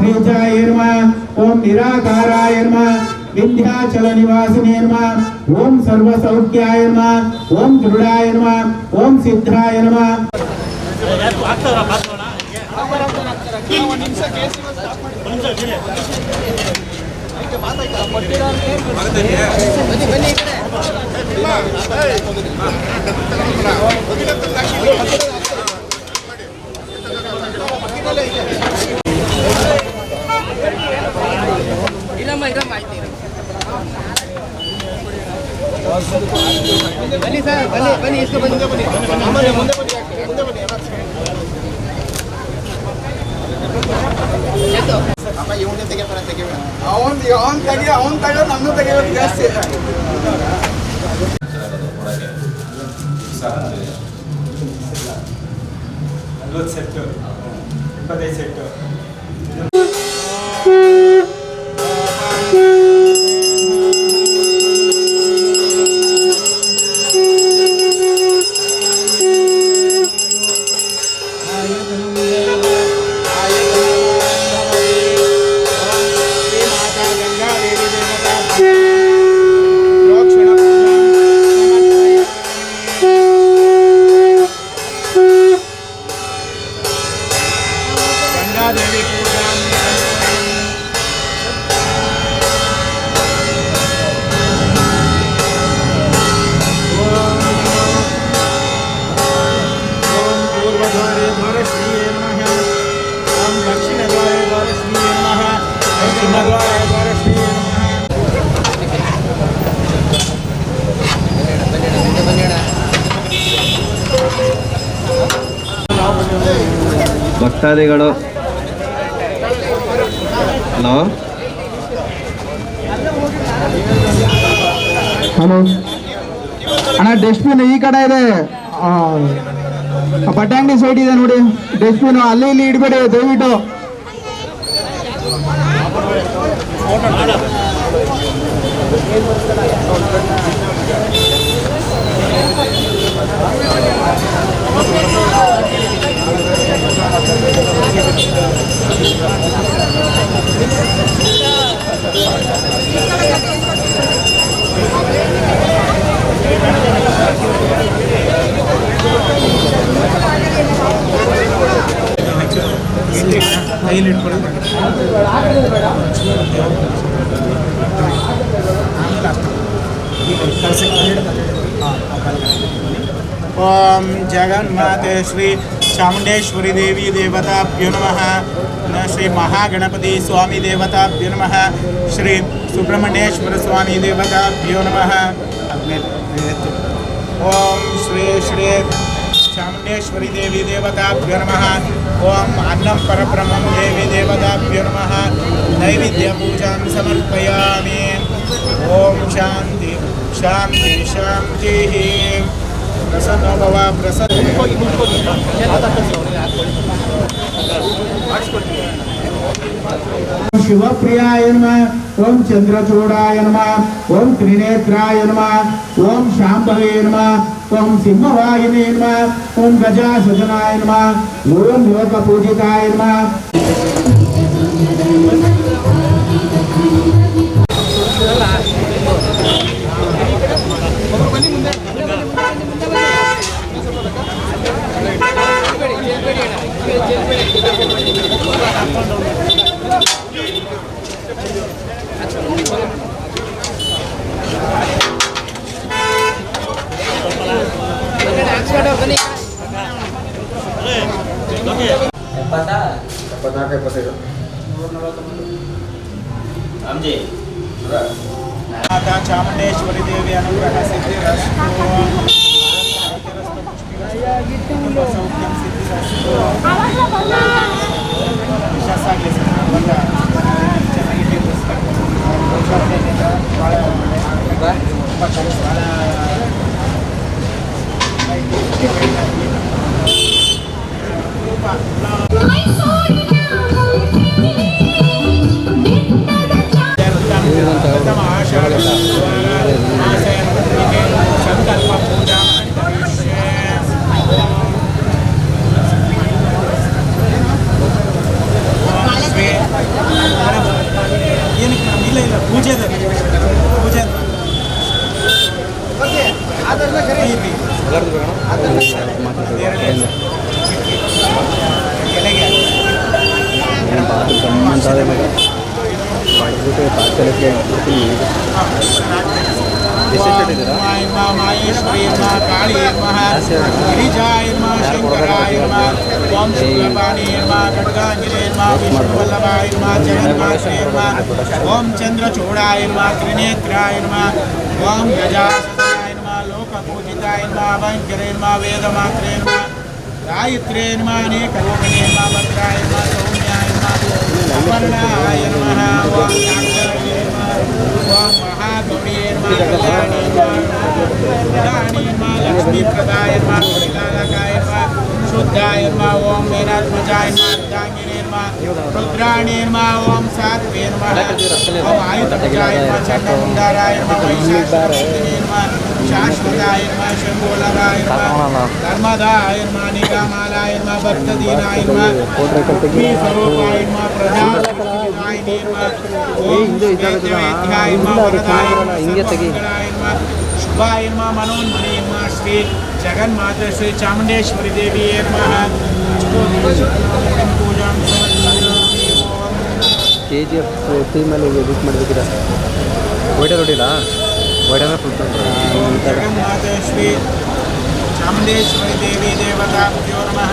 बीजाय नमः ओम निराकाराय नमः विंध्याचल निवासिने नमः ओम सर्वसौख्याय नमः ओम दृढ़ाय नमः ओम सिद्धाय नमः। बनी सर बनी इसको बनी ಅಮ್ಮ ಇವನೇ ತೆಗೆಬೇಡ ಅವನ್ ತೆಗೆ ನನ್ನೂ ತೆಗೆಯೋದು ಜಾಸ್ತಿ. ಸೆಟ್ಟು 25 ಸೆಟ್ಟು ಭಕ್ತಾದಿಗಳು ಹಲೋ ಹಲೋ ಅಣ್ಣ ಡಸ್ಟ್ಬಿನ್ ಈ ಕಡೆ ಇದೆ, ಬಟ್ಟೆ ಅಂಗಡಿ ಸೈಡ್ ಇದೆ ನೋಡಿ ಡಸ್ಟ್ಬಿನ್, ಅಲ್ಲಿ ಇಲ್ಲಿ ಇಡಬೇಡಿ ದಯವಿಟ್ಟು. ओम जगन्माते श्री चामुंडेश्वरी देवी देवताभ्यो नमः। श्री महागणपति स्वामी देवताभ्यो नमः। श्री सुब्रह्मण्येश्वर स्वामी देवताभ्यो नमः। ओम श्री श्री चामुंडेश्वरी देवी देवताभ्यो नमः। ओम अन्नम परब्रह्मं देवी देवताभ्यो नमः। नैवेद्य पूजां समर्पयामि। ओम शांति शांति शांति। प्रसन्न भव प्रसन्न। शिवप्रियाय नमः ओम चंद्रचूड़ाय नमः ओम त्रिनेत्राय नमः ओम शांभवे नमः ओम सिंहवाहिने नमः ओम गजासुजनाय नमः ओम लोकपूजिताय नमः। माता चामुंडेश्वरी देवी अनुग्रह सिद्धिरस्तु। सौख्यम सिद्धिरस्तु। ವಿಶ್ವಾಸಾಗಲಿ ಬಂದ ಚೆನ್ನಾಗಿ ಸಂಕಲ್ಪ ಪೂಜಾ ಶ್ರೀ ಮಾಹೇಶ್ವರಿ ಕಾಳಿ ಗಿರಿಜಾಯ ಶಂಕರಾಯ ಓಂ ಶುಕ್ಲಪಾಣಿ ಖಡ್ಗಾಂಜನೇಯ ವಿಷ್ಣುವಲ್ಲಭಾಯ ಜಗನ್ಮಾತ್ರೆ ಓಂ ಚಂದ್ರಚೂಡಾಯ ತ್ರಿನೇತ್ರಾಯ ಓಂ ಗಜಾಸನಾಯ ಲೋಕಪೂಜಿತಾಯ ಭಯಂಕರೇ ವೇದಮಾತ್ರೆ गायत्रे नमः अनेकरूपिणे नमः भद्राय नमः सौम्याय नमः अपर्णाय नमः ओम नागराय नमः ओम महागौरी नमः कल्याणी नमः लक्ष्मीप्रदाय नमः श्रीलालकाय नमः शुद्धाय नमः ओम मेनात्मजाय नमः अर्धांगिने नमः रुद्राणी नमः ओम सात्वे नमः ओम आयुधपजाय नमः चंडमुंडाराय नमः महिषासुरमर्दिने नमः शाश्वताय नमः शंभोलराय नमः धर्मदाय नमः निगमालाय नमः भक्तदीनाय नमः स्वरूपाय नमः प्रजापतिनाय नमः ओम वेद्याय नमः वरदाय नमः नमः शुभाय नमः मनोन्मणे नमः श्री जगन्माता श्री चामुंडेश्वरी देवी नमः पूजां KGF ಟೀಮಲ್ಲಿ ವಿಸಿಟ್ ಮಾಡಬೇಕಿದೆ ವೈಟ್ ರೋಡಿಲ್ಲ ವೈಟ್ ಅಂದ್ರೆ ಫುಲ್ जगन्माता श्री चामुंडेश्वरी देवी देवताभ्यो नमः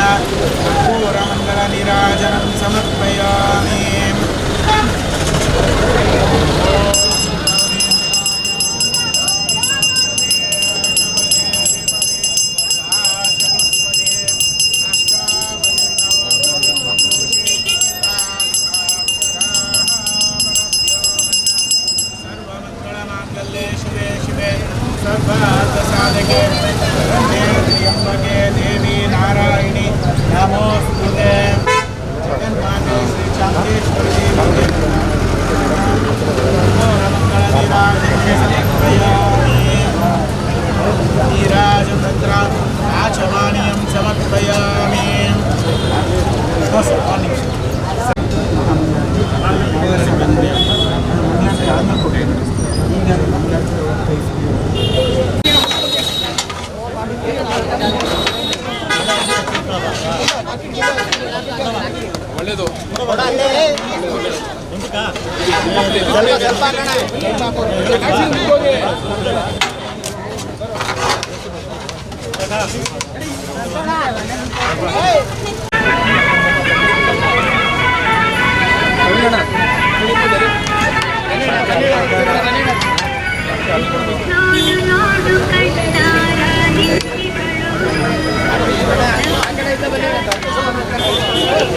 कर्पूरमण्डलनीराजनं समर्पयामि सर्वमङ्गलमाङ्गल्ये शिवे शिवे सर्वार्थसाधके त्र्यंबके देवी नारायणी नमोस्तुते जगन्माते श्री चामुंडेश्वरी देवी नीराजतन्त्र आचमानीयं समर्पयामि ಒಳ್ಳೇದು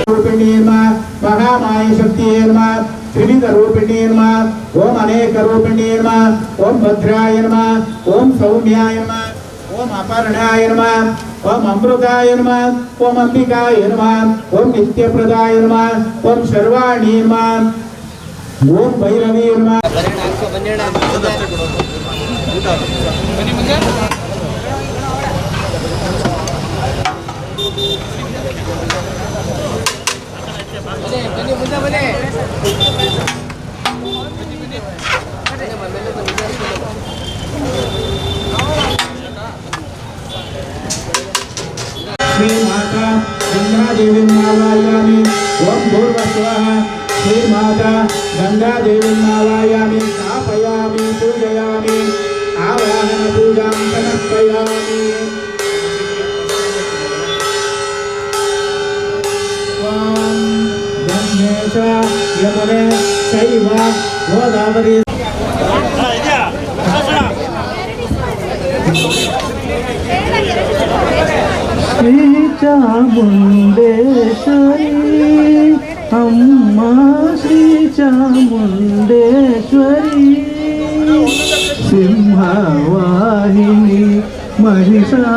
रूपिणी नमः महामाया शक्ति नमः त्रिविध रूपिणी नमः ओम अनेक रूपिणी नमः ओम भद्राय नमः ओम सौम्याय नमः ओम अपर्णाय नमः ओम अमृताय नमः ओम अंबिकाय नमः ओम नित्यप्रदाय नमः ओम शर्वाणी नमः ओम भैरवी नमः श्री माता गंगा देवी नावायामि ओम भूर्भुवः श्री माता गंगा देवी नावायामि स्थापयामि पूजयामि आवाहन पूजां समर्पयामि ओम गंगे च यमुने चैव गोदावरी श्री चामुंडेश्वरी अम्मा श्री चामुंडेश्वरी सिंहवाहिनी महिषासुरमर्दिनी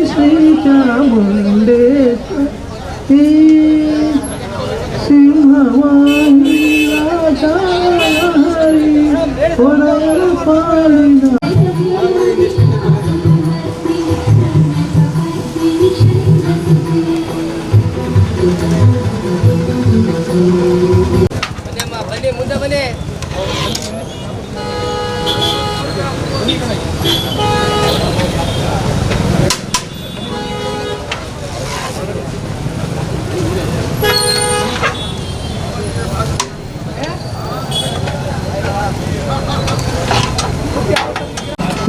श्री चामुंडेश्वरी सिंहवाहिनी राजाहरी पालिना ಬನ್ನಿ ಮುಂದೆ ಬನ್ನಿ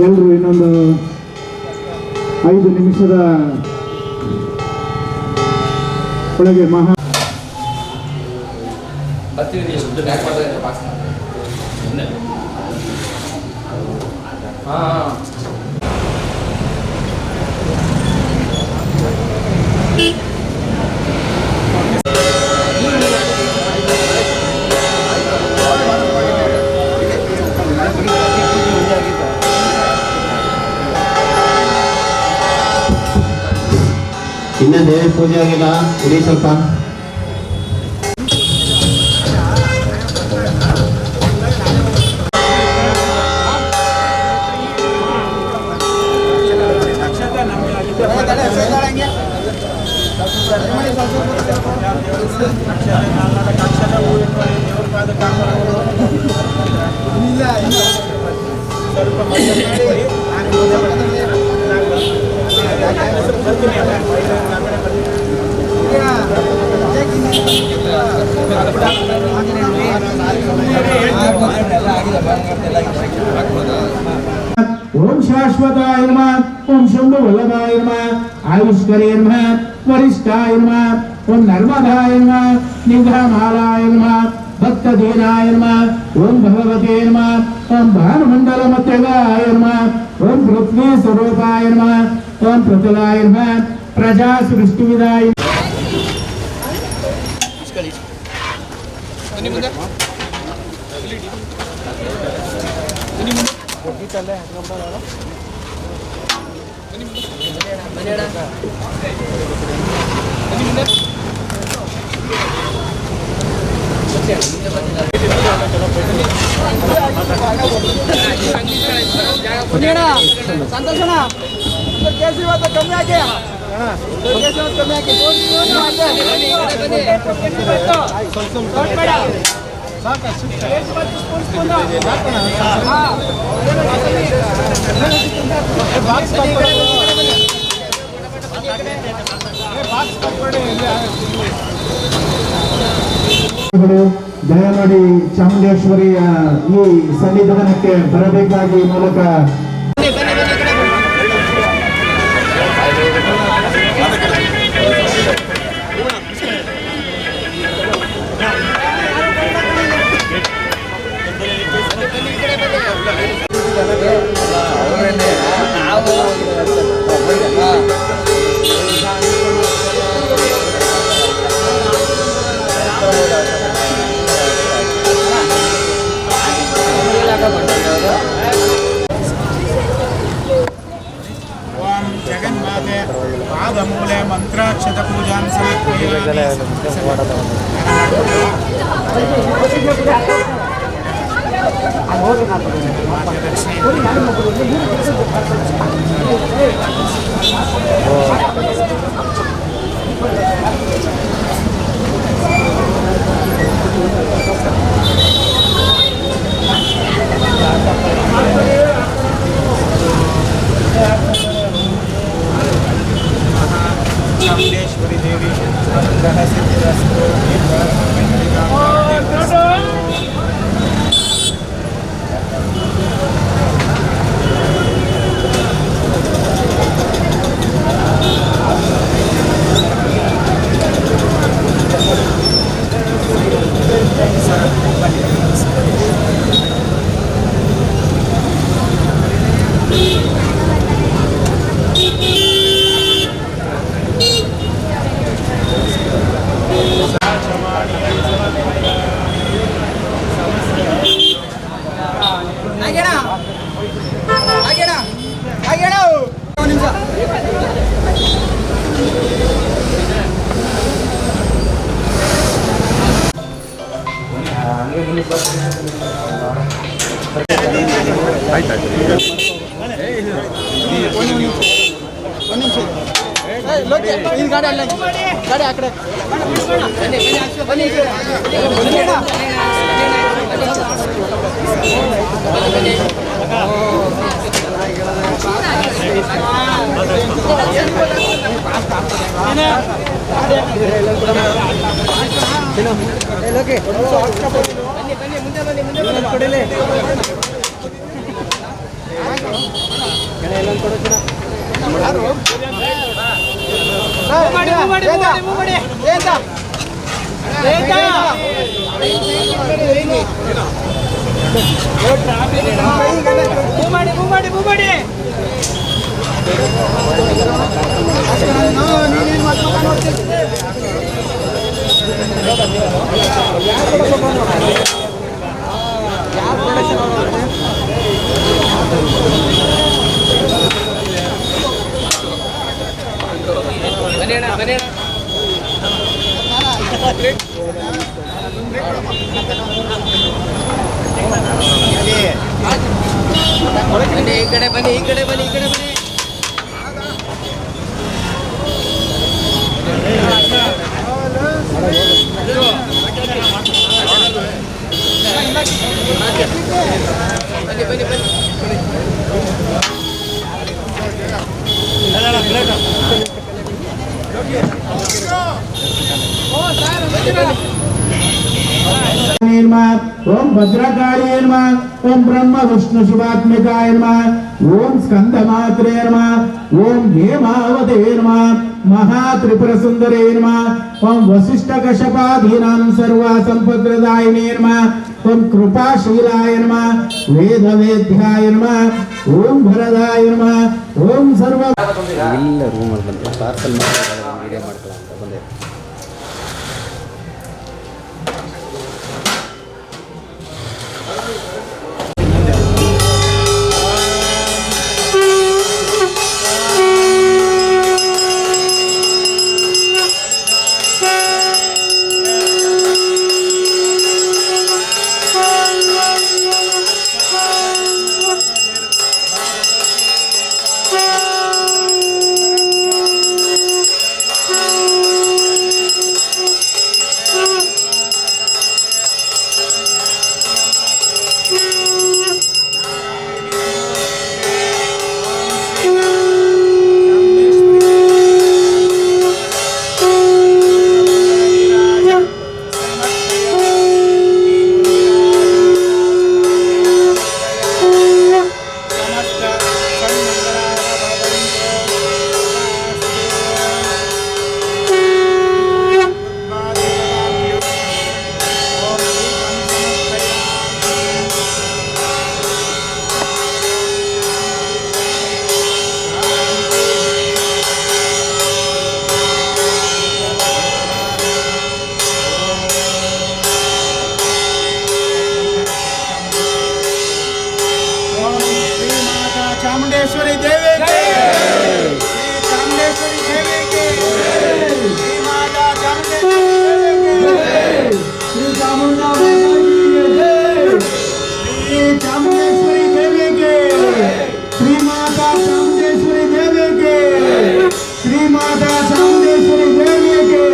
ಎಲ್ಲರೂ ಇನ್ನೊಂದು 5 ನಿಮಿಷದ ಒಳಗೆ ಮಹಾ ಇನ್ನ ದೇವ್ರ ಪೂಜೆ ಆಗಿಲ್ಲ, ಇಡೀ ಸ್ವಲ್ಪ. ओम शाश्वताय नमः, ओम शंभु वल्लभाय नमः, आयुष्करे नमः, वरिष्ठाय नमः, ओम नर्मदाय नमः, निग्रहमालाय नमः, भक्तदीनाय नमः, ओम भगवते नमः, ओम भानुमंडलमध्यगाय नमः, ओम पृथ्वी स्वरूपाय नमः, ओम प्रतुलाय नमः, प्रजा सृष्टिविदाय ಸಂತೋಷಣ ಕೇಸರಿ ಇವತ್ತು ಕಮ್ಮಿ ಹಾಕಿ ಕೇಸರಿ ಇವತ್ತು ಕಮ್ಮಿ ಹಾಕಿ ದಯಮಾಡಿ ಚಾಮುಂಡೇಶ್ವರಿಯ ಈ ಸನ್ನಿಧಾನಕ್ಕೆ ಬರಬೇಕಾಗಿ ಮೂಲಕ ओम जगन्माते पादमूले मंत्राक्षत पूजां समर्पयामि। चामुंडेश्वरी देवी ग्रह सिद्धिरस्तु। ಗಾಡಿ ಅಲ್ಲ ಗಾಡಿ ಆ ಕಡೆ ಬನ್ನಿ ಬನ್ನಿ ಈ ಕಡೆ ಬನ್ನಿ ओम भद्रकाली नमः ओम ब्रह्म विष्णु शिवात्मिकाय नमः ओम स्कंदमात्रे नमः ओम हेमावते नमः महात्रिपुर सुंदरे नमः ओम वसिष्ठ कश्यपाधीनां सर्वा संपद्रदायिने नमः ओम कृपाशीलाय नमः वेदवेद्याय नमः ओम भरदाय नमः ओम सर्व ಇಲ್ಲ ರೂಮಲ್ಲಿ ಬಂದು ಪಾರ್ಸಲ್ ವೀಡಿಯೋ ಮಾಡ್ಕೊಳ್ಳೋ ಅಂತ ಬಂದೆ. चामुंडेश्वरी देवी के श्री चामुंडेश्वरी देवी के श्री माता चामुंडेश्वरी देवी के श्री चामुंडा माता की जय श्री चामुंडेश्वरी देवी के श्री माता चामुंडेश्वरी देवी के श्री माता चामुंडेश्वरी देवी के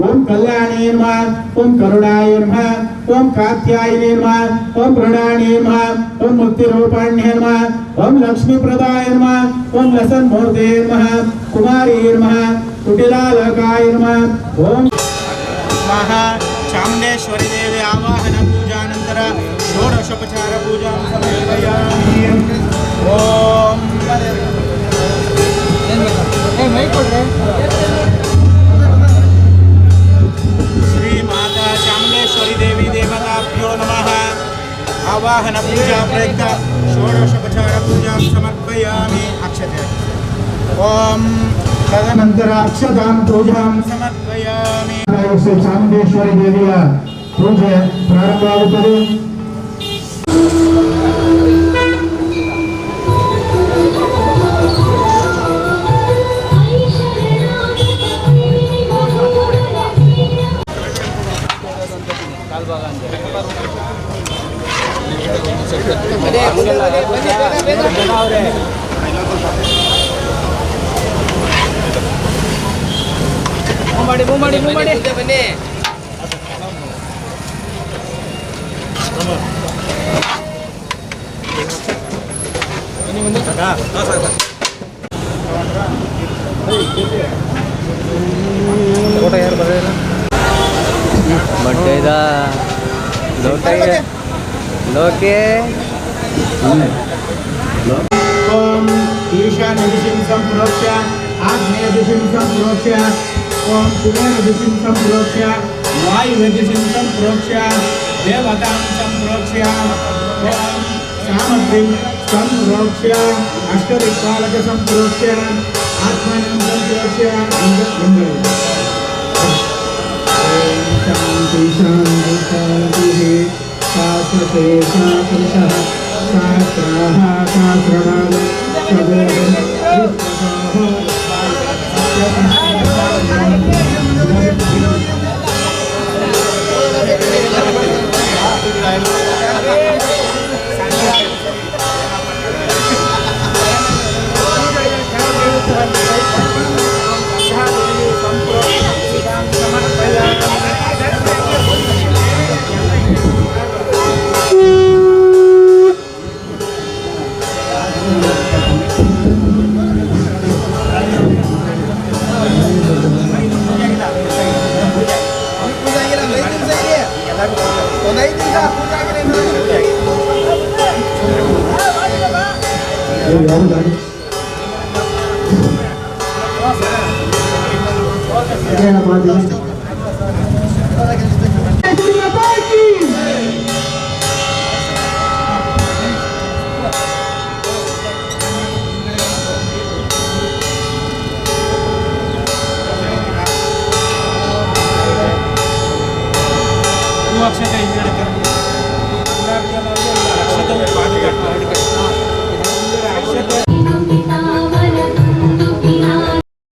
ओम कल्याणी नमः ओम करुणाय नमः ओम कात्यायनी नमः ओम प्रणाणी नमः ओम मुक्तिरूपाण्ये नमः ओम लक्ष्मीप्रदाय नमः ओम लसन्मूर्ते नमः कुमारी नमः कुटिलालकाय नमः ओम महा चामुंडेश्वरी देवी आवाहन पूजानंतर षोडशोपचार पूजा समर्पयामि ओम श्री माता चामुंडेश्वरी देवी देवताभ्यो नमः आवाहन पूजा प्रयुक्त षोडशोपचार पूजा समर्पयामि अक्षते ओम तदनंतर अक्षतां पूजां समर्पयामि ಶ್ರೀ ಚಾಮುಂಡೇಶ್ವರಿ ದೇವಿಯ ಪೂಜೆ ಪ್ರಾರಂಭವಾಗುತ್ತದೆ. ಮಾಡಿ ಬನ್ನಿ. ಫೋಟೋ ಯಾರು ಬರೋದಿಲ್ಲ ಬಟ್ಟೆ ಇದ ಲೋಕಿಗೆ ಲೋಕೆ ओम ईशान्य दिशिं संप्रोक्ष्य आग्नेय दिशिं संप्रोक्ष्य ओम कुबेर दिशिं संप्रोक्ष्य वायव्य दिशिं संप्रोक्ष्य देवतां संप्रोक्ष्य ओम सामग्रीं संप्रोक्ष्य अष्टदिक्पालक संप्रोक्ष्य आत्मानं संप्रोक्ष्य इंद्र शांति शांति शांति शाश्वते शाश्वतः शास्त्राः शास्त्रभाग सवेदं ಅಕ್ಷತೆ ಹಿಂದೆ ಅಕ್ಷತೆ